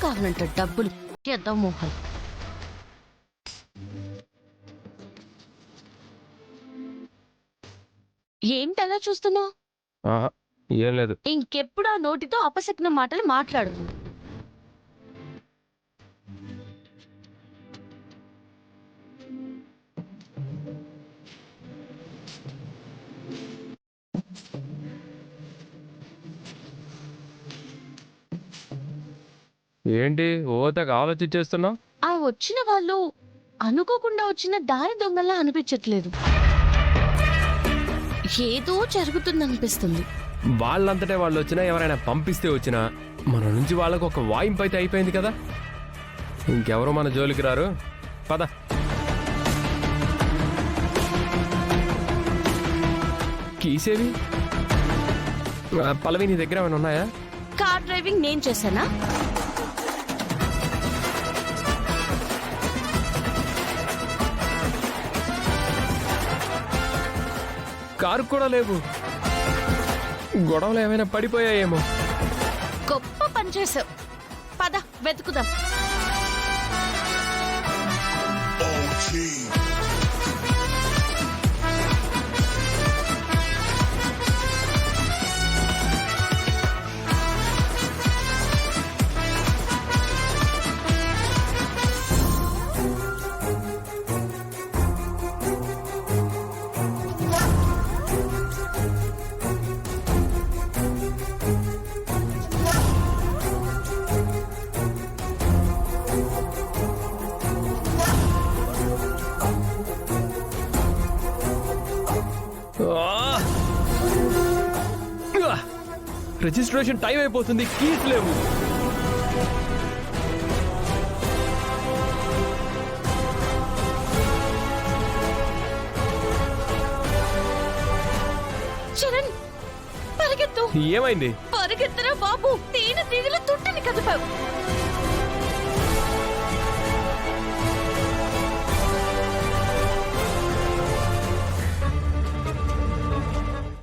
కావాలంట డబ్బులు చేద్దాం మోహన్. ఏంటలా చూస్తున్నావు? ఏం లేదు. ఇంకెప్పుడు ఆ నోటితో అపశకున మాటలు మాట్లాడు. ఏంటి ఓతగా ఆలోచించేస్తున్నావు? ఆ వచ్చిన వాళ్ళు అనుకోకుండా వచ్చిన దారి దొంగలా అనిపించట్లేదు. ఏదో జరుగుతుందనిపిస్తుంది. వాళ్ళంతటే వాళ్ళు వచ్చినా ఎవరైనా పంపిస్తే వచ్చినా మన నుంచి వాళ్ళకు ఒక వాయింపు అయితే అయిపోయింది కదా. ఇంకెవరో మన జోలికి రారు. పద. కీసేవి పల్లవి నీ దగ్గర ఏమైనా ఉన్నాయా? కార్ డ్రైవింగ్ నేను చేశానా? కారు కూడా లేవు. గొడవలు ఏమైనా పడిపోయాయేమో. గొప్ప పని చేసావు. పద వెతుకుదాం. రిజిస్ట్రేషన్ టైం అయిపోతుంది. కీస్ లేవు. చరణ్ పరిగెత్తు. ఏమైంది? పరిగెత్తరా బాబు. తేనె తీగల తుట్టని కదిపావు.